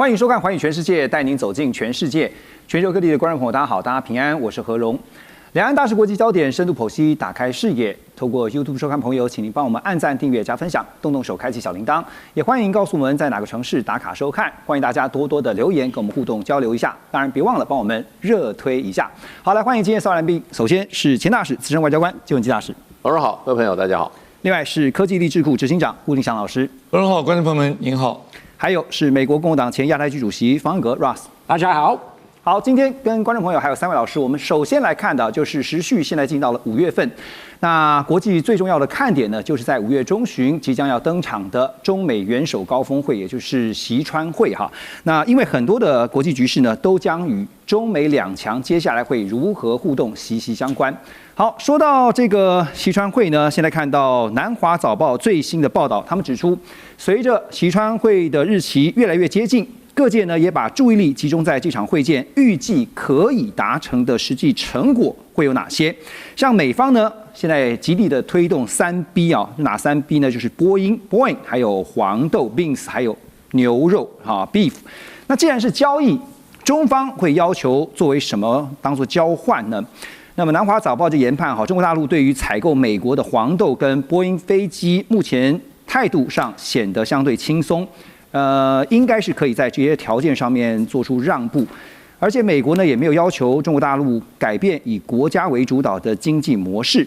欢迎收看《寰宇全世界》，带您走进全世界。全球各地的观众朋友，大家好，大家平安，我是何荣。两岸大事国际焦点深度剖析，打开视野。透过 YouTube 收看朋友，请您帮我们按赞、订阅、加分享，动动手开启小铃铛。也欢迎告诉我们在哪个城市打卡收看。欢迎大家多多的留言跟我们互动交流一下。当然，别忘了帮我们热推一下。好，来欢迎今天4位来宾。首先是前大使、资深外交官金文基大使。何荣好，各位朋友大家好。另外是科技力智库执行长顾定祥老师。何荣好，观众朋友们您好。还有是美国共和党前亚太区主席方恩格 Ross， 大家好。好，今天跟观众朋友还有3位老师，我们首先来看的就是时序现在进到了5月份，那国际最重要的看点呢，就是在5月中旬即将要登场的中美元首高峰会，也就是习川会哈。那因为很多的国际局势呢，都将与中美两强接下来会如何互动息息相关。好，说到这个习川会呢，现在看到南华早报最新的报道，他们指出，随着习川会的日期越来越接近，各界呢也把注意力集中在这场会见预计可以达成的实际成果会有哪些。像美方呢，现在极力的推动3B 啊，哪3B 呢？就是波音，还有黄豆 beans， 还有牛肉beef。那既然是交易，中方会要求作为什么当做交换呢？那么南华早报就研判中国大陆对于采购美国的黄豆跟波音飞机，目前态度上显得相对轻松，应该是可以在这些条件上面做出让步，而且美国呢也没有要求中国大陆改变以国家为主导的经济模式。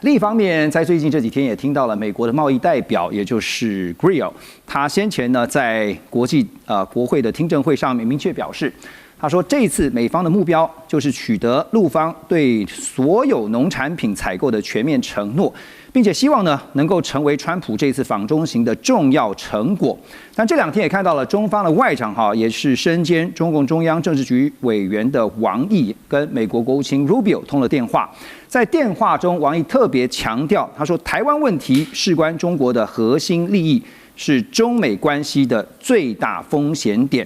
另一方面，在最近这几天也听到了美国的贸易代表，也就是 Greer， 他先前呢在国会的听证会上面明确表示。他说，这次美方的目标就是取得陆方对所有农产品采购的全面承诺，并且希望呢能够成为川普这次访中行的重要成果。但这2天也看到了中方的外长也是身兼中共中央政治局委员的王毅跟美国国务卿 Rubio 通了电话。在电话中，王毅特别强调，他说台湾问题事关中国的核心利益，是中美关系的最大风险点。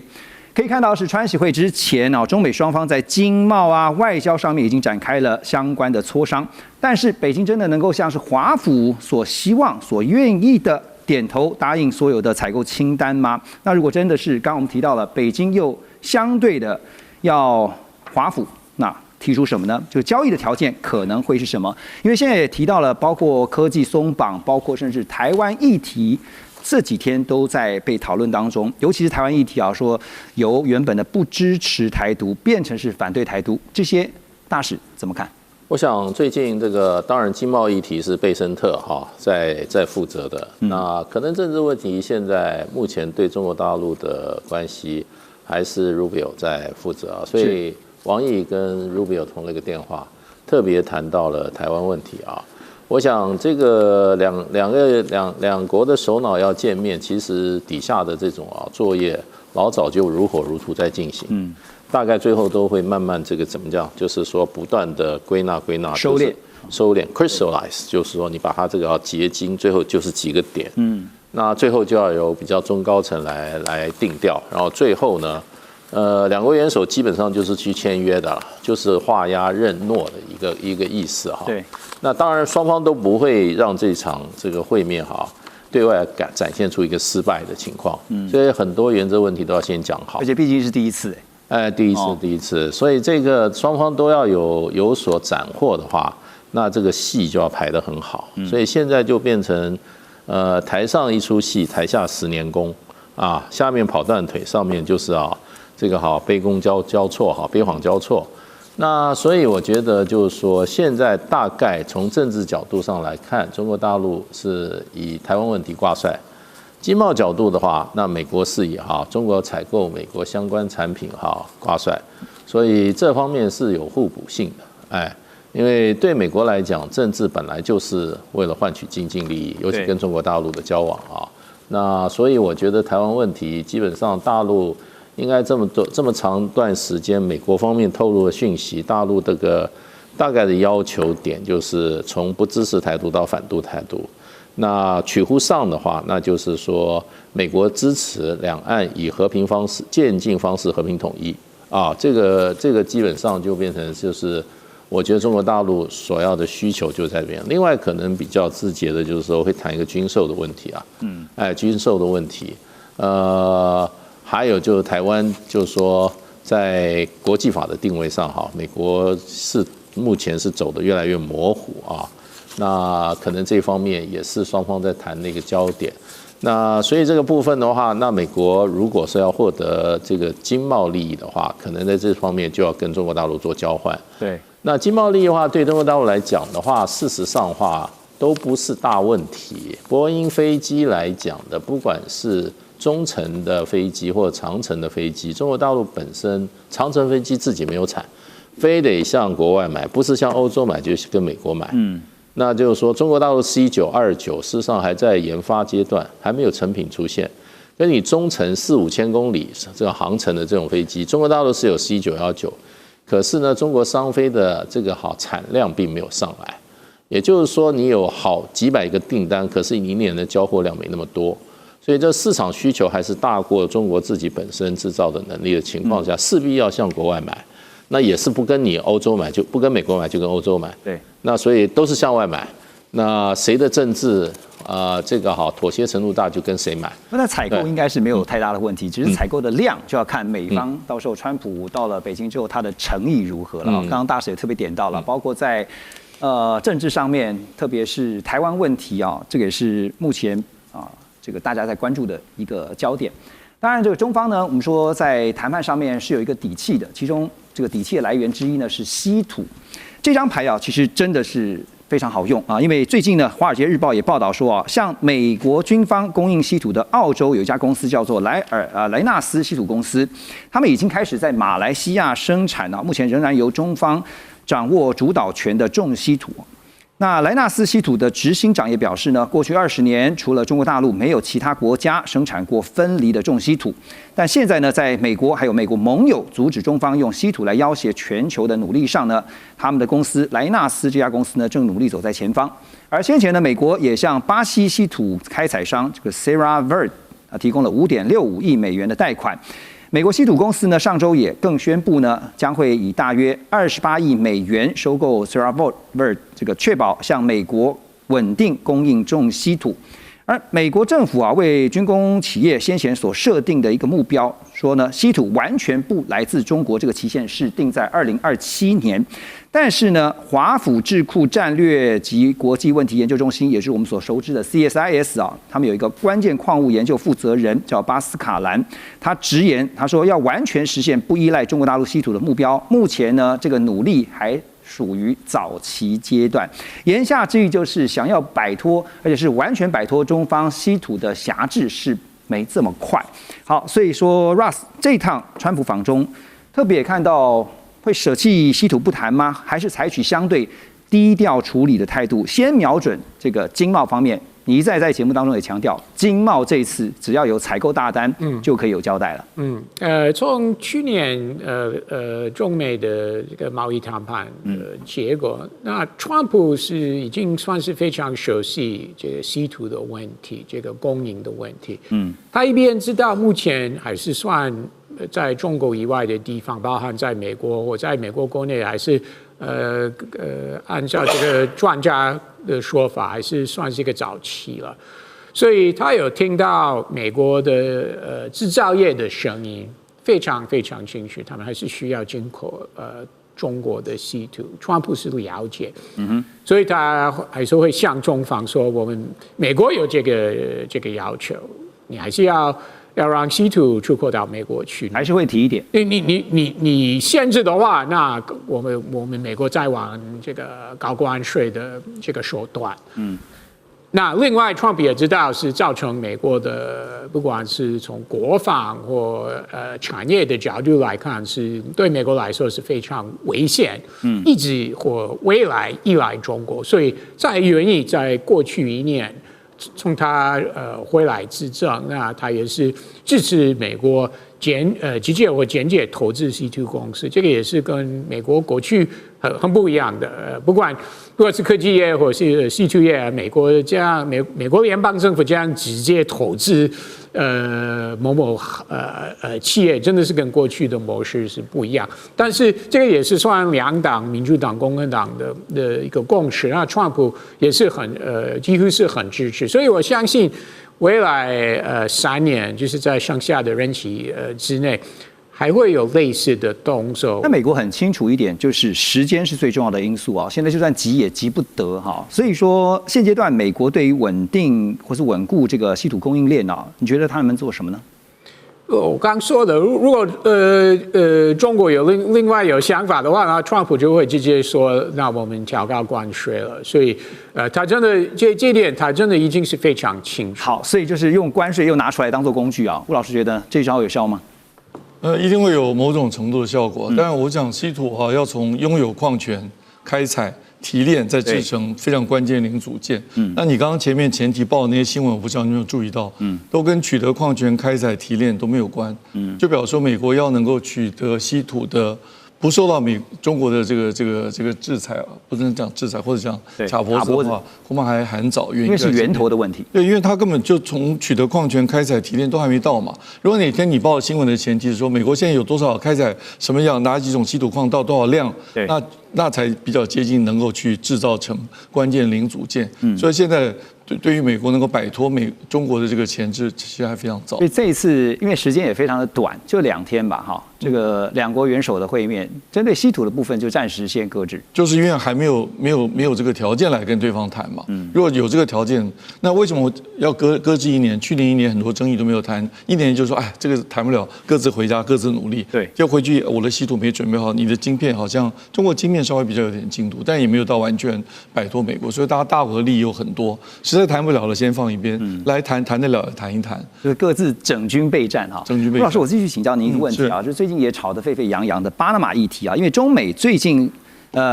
可以看到，是川习会之前中美双方在经贸外交上面已经展开了相关的磋商，但是北京真的能够像是华府所希望、所愿意的点头答应所有的采购清单吗？那如果真的是，刚刚我们提到了，北京又相对的要华府，那提出什么呢？就交易的条件可能会是什么？因为现在也提到了，包括科技松绑，包括甚至台湾议题。这几天都在被讨论当中，尤其是台湾议题说由原本的不支持台独变成是反对台独，这些大使怎么看？我想最近这个当然经贸议题是贝森特在负责的，那可能政治问题现在目前对中国大陆的关系还是 Rubio 在负责所以王毅跟 Rubio 通了一个电话，特别谈到了台湾问题我想这个两国的首脑要见面，其实底下的这种作业老早就如火如荼在进行，大概最后都会慢慢这个怎么讲，就是说不断的归纳、收敛 crystallize， 就是说你把它这个要结晶，最后就是几个点，那最后就要由比较中高层来定调，然后最后呢，两国元首基本上就是去签约的，就是画押认诺的一个意思对。那当然，双方都不会让这场这个会面对外展现出一个失败的情况，所以很多原则问题都要先讲好。而且毕竟是第一次，第一次，所以这个双方都要有所斩获的话，那这个戏就要排得很好。所以现在就变成台上一出戏，台下10年功下面跑断腿，上面就是这个杯弓交错悲惶交错。那所以我觉得就是说，现在大概从政治角度上来看，中国大陆是以台湾问题挂帅；经贸角度的话，那美国是以中国采购美国相关产品挂帅，所以这方面是有互补性的。因为对美国来讲，政治本来就是为了换取经济利益，尤其跟中国大陆的交往那所以我觉得台湾问题基本上大陆。应该这么长段时间，美国方面透露的讯息，大陆这个大概的要求点就是从不支持台独到反对台独。那取乎上的话，那就是说美国支持两岸以和平方式、渐进方式和平统一这个基本上就变成就是我觉得中国大陆所要的需求就在这边。另外可能比较直接的就是说会谈一个军售的问题军售的问题。还有就是台湾，就是说在国际法的定位上，哈，美国目前是走得越来越模糊啊。那可能这方面也是双方在谈那个焦点。那所以这个部分的话，那美国如果是要获得这个经贸利益的话，可能在这方面就要跟中国大陆做交换。对，那经贸利益的话，对中国大陆来讲的话，事实上的话都不是大问题。波音飞机来讲的，不管是中程的飞机或者长程的飞机，中国大陆本身长程飞机自己没有产，非得向国外买，不是向欧洲买，就是跟美国买。那就是说，中国大陆 C929事实上还在研发阶段，还没有成品出现。跟你中程4-5千公里这个航程的这种飞机，中国大陆是有 C919，可是呢，中国商飞的这个产量并没有上来。也就是说，你有好几百个订单，可是你一年的交货量没那么多，所以这市场需求还是大过中国自己本身制造的能力的情况下，势必要向国外买。那也是不跟你欧洲买，就不跟美国买，就跟欧洲买。对，那所以都是向外买。那谁的政治这个妥协程度大，就跟谁买。那采购应该是没有太大的问题，只是采购的量就要看美方到时候川普到了北京之后，他的诚意如何了。刚刚大使也特别点到了，包括在政治上面，特别是台湾问题啊，这个也是目前这个大家在关注的一个焦点。当然，这个中方呢，我们说在谈判上面是有一个底气的，其中这个底气的来源之一呢是稀土。这张牌其实真的是非常好用啊，因为最近呢，《华尔街日报》也报道说向美国军方供应稀土的澳洲有一家公司叫做莱纳斯稀土公司，他们已经开始在马来西亚生产目前仍然由中方掌握主导权的重稀土。那莱纳斯稀土的执行长也表示呢，过去20年，除了中国大陆，没有其他国家生产过分离的重稀土。但现在呢，在美国还有美国盟友阻止中方用稀土来要挟全球的努力上呢，他们的公司莱纳斯这家公司呢，正努力走在前方。而先前呢，美国也向巴西稀土开采商这个 Serra Verde 提供了5.65亿美元的贷款。美国稀土公司呢，上周也更宣布呢，将会以大约28亿美元收购 Serra Verde， 这个确保向美国稳定供应重稀土。而美国政府为军工企业先前所设定的一个目标，说呢，稀土完全不来自中国，这个期限是定在2027年。但是呢，华府智库战略及国际问题研究中心，也是我们所熟知的 CSIS 他们有一个关键矿物研究负责人叫巴斯卡兰，他直言，他说要完全实现不依赖中国大陆稀土的目标，目前呢，这个努力还属于早期阶段。言下之意就是想要摆脱，而且是完全摆脱中方稀土的辖制是没这么快。好，所以说 Russ 这一趟川普访中，特别也看到会舍弃稀土不谈吗？还是采取相对低调处理的态度，先瞄准这个经贸方面？你一再在节目当中也强调，经贸这一次只要有采购大单，就可以有交代了。从去年中美的这个贸易谈判结果，那川普是已经算是非常熟悉这个稀土的问题，这个供应的问题。他一边知道目前还是算在中国以外的地方，包含在美国或在美国国内，还是按照这个专家的说法，还是算是一个早期了。所以他有听到美国的制造业的声音，非常非常清楚，他们还是需要进口中国的稀土。川普是了解，所以他还是会向中方说，我们美国有这个要求，你还是要让稀土出口到美国去，还是会提一点。你限制的话，那我们美国再往这个高关税的这个手段。那另外，川普也知道是造成美国的，不管是从国防或产业的角度来看，是对美国来说是非常危险，一直或未来依赖中国。所以在愿意在过去1年。从他回来执政，那他也是支持美国直接或间接投资稀土公司，这个也是跟美国过去很不一样的。不管是科技业或是稀土业，美国这样美国联邦政府这样直接投资某某企业，真的是跟过去的模式是不一样。但是这个也是算两党，民主党、共和党的一个共识。那川普也是几乎是很支持，所以我相信未来3年，就是在剩下的任期之内，还会有类似的动作。那美国很清楚一点，就是时间是最重要的因素啊。现在就算急也急不得哈。所以说现阶段美国对于稳定或是稳固这个稀土供应链啊，你觉得他们做什么呢？我刚说的，如果中国有另外有想法的话，那川普就会直接说，那我们调高关税了。所以他真的这点他真的已经是非常清楚。好，所以就是用关税又拿出来当做工具啊。吴老师觉得这招有效吗？一定会有某种程度的效果。但我讲稀土要从拥有矿权、开采、提炼再制成非常关键零组件。那你刚刚前提报的那些新闻，我不知道你有没有注意到，都跟取得矿权、开采、提炼都没有关。就表示说美国要能够取得稀土的。不受到中国的这个制裁啊，不能讲制裁或者讲卡脖子的话，恐怕还很早。因为是源头的问题。对，因为它根本就从取得矿权、开采、提炼都还没到嘛。如果哪天你报新闻的前提是说美国现在有多少开采什么样哪几种稀土矿到多少量，那才比较接近能够去制造成关键零组件。所以现在。对于美国能够摆脱中国的这个钳制，其实还非常早。所以这一次，因为时间也非常的短，就2天吧，哈，这个两国元首的会面，针对稀土的部分就暂时先搁置。就是因为还没有这个条件来跟对方谈嘛。如果有这个条件，那为什么要搁置1年？去年1年很多争议都没有谈，1年就说哎，这个谈不了，各自回家，各自努力。对，就回去我的稀土没准备好，你的晶片好像中国晶片稍微比较有点进度，但也没有到完全摆脱美国，所以大国的利益有很多。实在谈不了了，先放一边，来谈得了谈一谈，就是各自整军备战哈。整军备战。吴老师，我继续请教您一个问题啊，就是最近也吵得沸沸扬扬的巴拿马议题啊，因为中美最近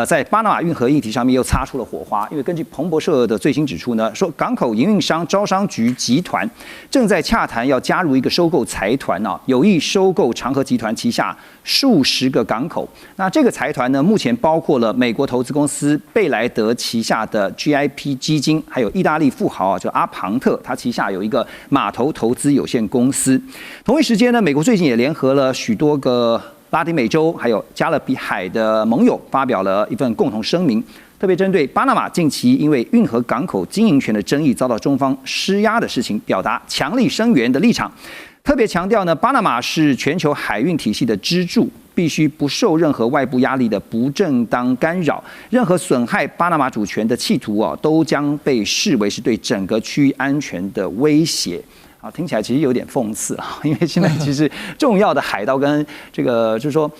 在巴拿马运河议题上面又擦出了火花，因为根据彭博社的最新指出呢，说港口营运商招商局集团正在洽谈要加入一个收购财团啊，有意收购长和集团旗下数十个港口。那这个财团呢，目前包括了美国投资公司贝莱德旗下的 GIP 基金，还有意大利富豪叫阿庞特，他旗下有一个码头投资有限公司。同一时间呢，美国最近也联合了许多个拉丁美洲还有加勒比海的盟友发表了一份共同声明，特别针对巴拿马近期因为运河港口经营权的争议遭到中方施压的事情，表达强力声援的立场。特别强调呢，巴拿马是全球海运体系的支柱，必须不受任何外部压力的不正当干扰，任何损害巴拿马主权的企图都将被视为是对整个区域安全的威胁。啊，听起来其实有点讽刺啊，因为现在其实重要的海盗跟这个就是说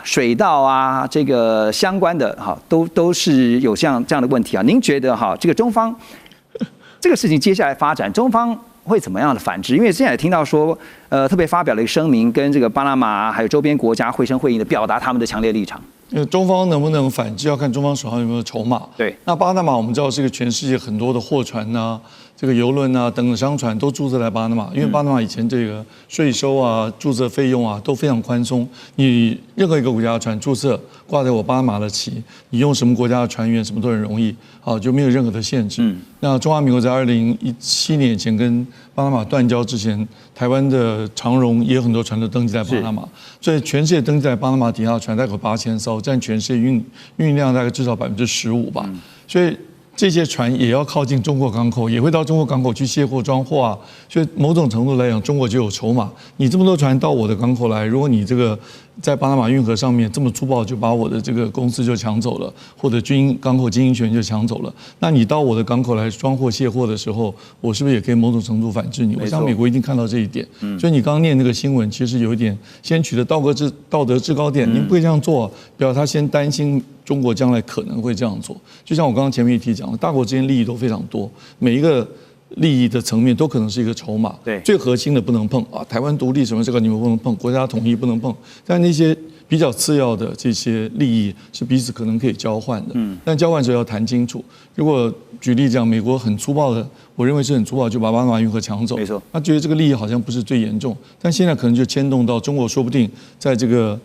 水道啊，这个相关的哈，都是有像这样的问题啊。您觉得哈，这个中方这个事情接下来发展，中方会怎么样的反制？因为现在也听到说，特别发表了一个声明，跟这个巴拿马还有周边国家绘声绘影的表达他们的强烈立场。中方能不能反制，要看中方手上有没有筹码。对，那巴拿马我们知道是一个全世界很多的货船呐、这个邮轮啊等等商船都注册在巴拿马，因为巴拿马以前这个税收啊、注册费用啊都非常宽松，你任何一个国家的船注册挂在我巴拿马的旗，你用什么国家的船员什么都很容易，就没有任何的限制。那中华民国在2017年以前跟巴拿马断交之前，台湾的长荣也有很多船都登记在巴拿马，所以全世界登记在巴拿马底下的船大概有8000艘，占全世界运量大概至少15%吧，所以这些船也要靠近中国港口，也会到中国港口去卸货装货啊。所以某种程度来讲，中国就有筹码。你这么多船到我的港口来，如果你这个在巴拿马运河上面这么粗暴，就把我的这个公司就抢走了，或者港口经营权就抢走了，那你到我的港口来装货卸货的时候，我是不是也可以某种程度反制你？我想美国一定看到这一点。所以你刚刚念那个新闻，其实有一点先取得道德制高点，您不会这样做，表示他先担心中国将来可能会这样做。就像我刚刚前面一提讲的，大国之间利益都非常多，每一个利益的层面都可能是一个筹码。对，最核心的不能碰啊，台湾独立什么这个你们不能碰，国家统一不能碰。但那些比较次要的这些利益是彼此可能可以交换的。但交换时候要谈清楚。如果举例讲，美国很粗暴的，我认为是很粗暴，就把巴拿马运河抢走。没错，他觉得这个利益好像不是最严重，但现在可能就牵动到中国，说不定在这个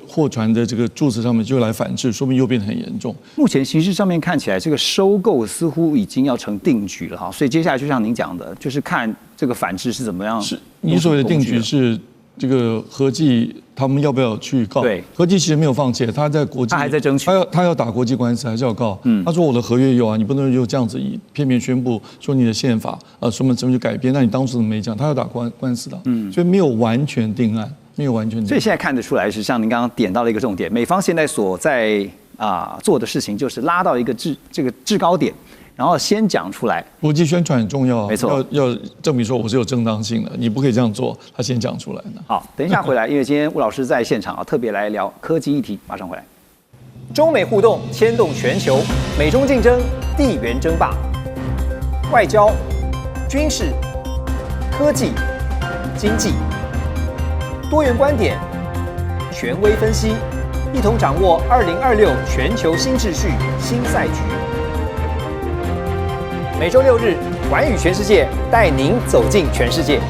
货船的这个注册上面就来反制，说不定又变得很严重。目前形势上面看起来，这个收购似乎已经要成定局了哈，所以接下来就像您讲的，就是看这个反制是怎么样。是，你所谓的定局是这个和记他们要不要去告？对，和记其实没有放弃，他在国际，他还在争取，他要打国际官司，还是要告。他说我的合约有啊，你不能就这样子片面宣布说你的宪法什么就改变，那你当初怎么没讲？他要打官司的，所以没有完全定案，没有完全定案。所以现在看得出来是像您刚刚点到了一个重点，美方现在所在做的事情就是拉到一个制高点。然后先讲出来，国际宣传很重要啊，没错，要证明说我是有正当性的，你不可以这样做，他先讲出来呢。好，等一下回来，因为今天吴老师在现场特别来聊科技议题，马上回来。中美互动牵动全球，美中竞争，地缘争霸，外交、军事、科技、经济，多元观点，权威分析，一同掌握2026全球新秩序、新赛局。每周6日，寰宇全世界带您走进全世界。